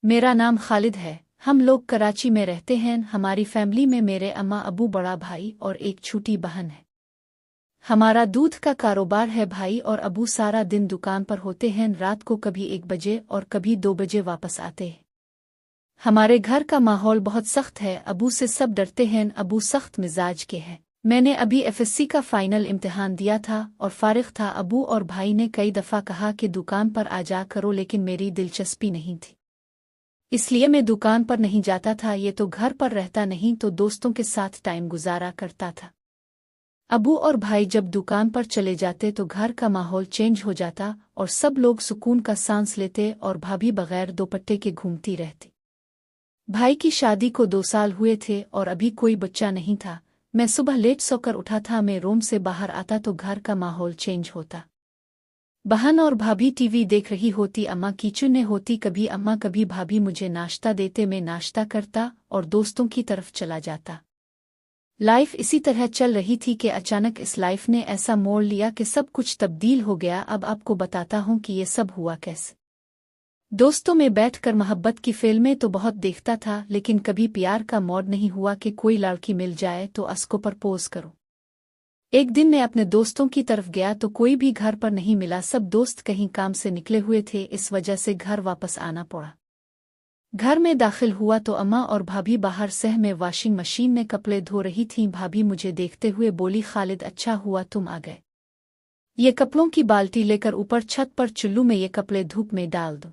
मेरा नाम खालिद है। हम लोग कराची में रहते हैं। हमारी फैमिली में मेरे अम्मा अबू, बड़ा भाई और एक छोटी बहन है। हमारा दूध का कारोबार है। भाई और अबू सारा दिन दुकान पर होते हैं। रात को कभी 1 बजे और कभी 2 बजे वापस आते हैं। हमारे घर का माहौल बहुत सख्त है। अबू से सब डरते हैं। अबू सख्त मिजाज के हैं। मैंने अभी एफएससी का फाइनल इम्तिहान दिया था और फारिग था। अबू और भाई ने कई दफ़ा कहा कि दुकान पर आ जा करो, लेकिन मेरी दिलचस्पी नहीं थी, इसलिए मैं दुकान पर नहीं जाता था। ये तो घर पर रहता नहीं तो दोस्तों के साथ टाइम गुजारा करता था। अबू और भाई जब दुकान पर चले जाते तो घर का माहौल चेंज हो जाता और सब लोग सुकून का सांस लेते और भाभी बगैर दोपट्टे के घूमती रहती। भाई की शादी को 2 साल हुए थे और अभी कोई बच्चा नहीं था। मैं सुबह लेट सोकर उठा था। मैं रूम से बाहर आता तो घर का माहौल चेंज होता। बहन और भाभी टीवी देख रही होती, अम्मा किचन में होती, कभी अम्मा कभी भाभी मुझे नाश्ता देते, मैं नाश्ता करता और दोस्तों की तरफ चला जाता। लाइफ इसी तरह चल रही थी कि अचानक इस लाइफ ने ऐसा मोड़ लिया कि सब कुछ तब्दील हो गया। अब आपको बताता हूँ कि ये सब हुआ कैसे। दोस्तों में बैठकर मोहब्बत की फिल्में तो बहुत देखता था, लेकिन कभी प्यार का मोड़ नहीं हुआ कि कोई लड़की मिल जाए तो उसको प्रपोज करो। एक दिन मैं अपने दोस्तों की तरफ गया तो कोई भी घर पर नहीं मिला। सब दोस्त कहीं काम से निकले हुए थे, इस वजह से घर वापस आना पड़ा। घर में दाखिल हुआ तो अम्मा और भाभी बाहर सह में वॉशिंग मशीन में कपड़े धो रही थीं। भाभी मुझे देखते हुए बोली, खालिद अच्छा हुआ तुम आ गए। ये कपड़ों की बाल्टी लेकर ऊपर छत पर चुल्लू में ये कपड़े धूप में डाल दो।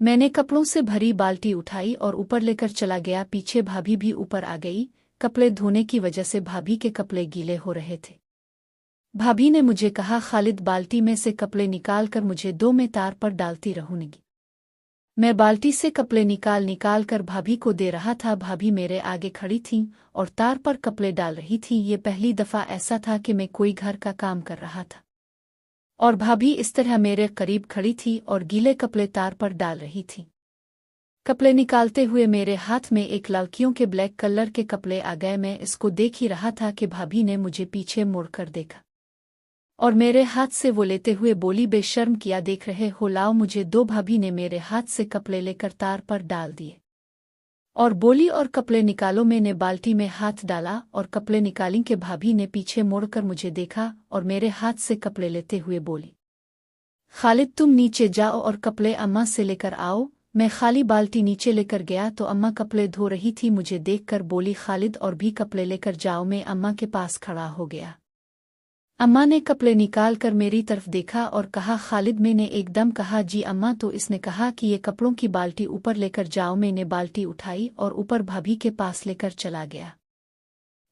मैंने कपड़ों से भरी बाल्टी उठाई और ऊपर लेकर चला गया। पीछे भाभी भी ऊपर आ गई। कपड़े धोने की वजह से भाभी के कपड़े गीले हो रहे थे। भाभी ने मुझे कहा, खालिद बाल्टी में से कपड़े निकाल कर मुझे दो, मैं तार पर डालती रहूंगी। मैं बाल्टी से कपड़े निकाल कर भाभी को दे रहा था। भाभी मेरे आगे खड़ी थीं और तार पर कपड़े डाल रही थीं। ये पहली दफा ऐसा था कि मैं कोई घर का काम कर रहा था और भाभी इस तरह मेरे करीब खड़ी थी और गीले कपड़े तार पर डाल रही थी। कपड़े निकालते हुए मेरे हाथ में एक लड़कियों के ब्लैक कलर के कपड़े आ गए। मैं इसको देख ही रहा था कि भाभी ने मुझे पीछे मुड़कर देखा और मेरे हाथ से वो लेते हुए बोली, बेशर्म किया देख रहे हो, लाओ मुझे दो। भाभी ने मेरे हाथ से कपड़े लेकर तार पर डाल दिए और बोली, और कपड़े निकालो। मैंने बाल्टी में हाथ डाला और कपड़े निकाली कि भाभी ने पीछे मुड़कर मुझे देखा और मेरे हाथ से कपड़े लेते हुए बोली, खालिद तुम नीचे जाओ और कपड़े अम्मा से लेकर आओ। मैं खाली बाल्टी नीचे लेकर गया तो अम्मा कपड़े धो रही थी। मुझे देखकर बोली, खालिद और भी कपड़े लेकर जाओ। मैं अम्मा के पास खड़ा हो गया। अम्मा ने कपड़े निकाल कर मेरी तरफ देखा और कहा, खालिद। मैंने एकदम कहा, जी अम्मा। तो इसने कहा कि ये कपड़ों की बाल्टी ऊपर लेकर जाओ। मैंने बाल्टी उठाई और ऊपर भाभी के पास लेकर चला गया।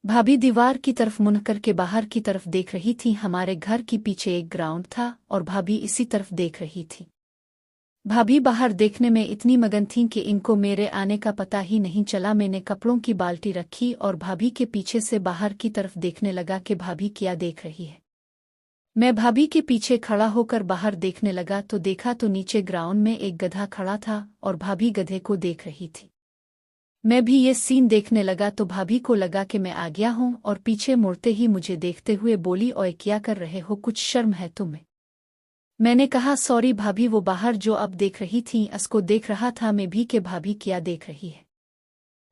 भाभी दीवार की तरफ मुड़ करके बाहर की तरफ देख रही थी। हमारे घर के पीछे एक ग्राउंड था और भाभी इसी तरफ देख रही थी। भाभी बाहर देखने में इतनी मगन थीं कि इनको मेरे आने का पता ही नहीं चला। मैंने कपड़ों की बाल्टी रखी और भाभी के पीछे से बाहर की तरफ देखने लगा कि भाभी क्या देख रही है। मैं भाभी के पीछे खड़ा होकर बाहर देखने लगा तो देखा तो नीचे ग्राउंड में एक गधा खड़ा था और भाभी गधे को देख रही थी। मैं भी ये सीन देखने लगा तो भाभी को लगा कि मैं आ गया हूँ और पीछे मुड़ते ही मुझे देखते हुए बोली, ओए क्या कर रहे हो, कुछ शर्म है तुम्हें? मैंने कहा, सॉरी भाभी, वो बाहर जो अब देख रही थी उसको देख रहा था मैं भी कि भाभी क्या देख रही है।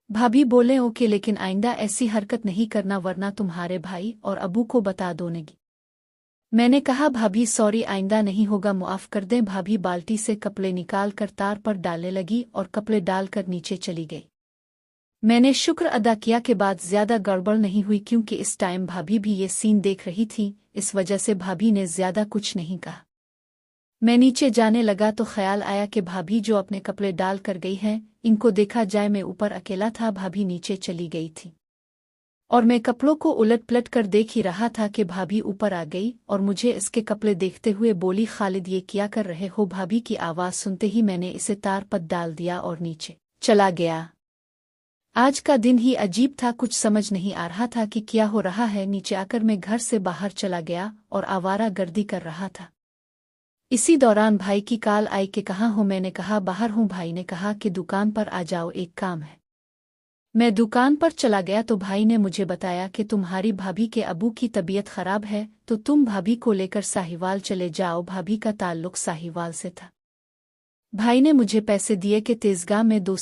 भाभी बोले, ओके, लेकिन आइंदा ऐसी हरकत नहीं करना वरना तुम्हारे भाई और अबू को बता दोनेगी। मैंने कहा, भाभी सॉरी, आइंदा नहीं होगा, मुआफ कर दें। भाभी बाल्टी से कपड़े निकाल कर तार पर डालने लगी और कपड़े डालकर नीचे चली गई। मैंने शुक्र अदा किया के बाद ज्यादा गड़बड़ नहीं हुई, क्योंकि इस टाइम भाभी भी ये सीन देख रही थी। इस वजह से भाभी ने ज्यादा कुछ नहीं कहा। मैं नीचे जाने लगा तो ख्याल आया कि भाभी जो अपने कपड़े डाल कर गई हैं, इनको देखा जाए। मैं ऊपर अकेला था, भाभी नीचे चली गई थी और मैं कपड़ों को उलट पलट कर देख ही रहा था कि भाभी ऊपर आ गई और मुझे इसके कपड़े देखते हुए बोली, खालिद ये क्या कर रहे हो? भाभी की आवाज़ सुनते ही मैंने इसे तार पर डाल दिया और नीचे चला गया। आज का दिन ही अजीब था, कुछ समझ नहीं आ रहा था कि क्या हो रहा है। नीचे आकर मैं घर से बाहर चला गया और आवारा गर्दी कर रहा था। इसी दौरान भाई की कॉल आई कि कहाँ हो? मैंने कहा, बाहर हूँ। भाई ने कहा कि दुकान पर आ जाओ, एक काम है। मैं दुकान पर चला गया तो भाई ने मुझे बताया कि तुम्हारी भाभी के अबू की तबीयत खराब है तो तुम भाभी को लेकर साहिवाल चले जाओ। भाभी का ताल्लुक साहिवाल से था। भाई ने मुझे पैसे दिए कि तेजगाह में 2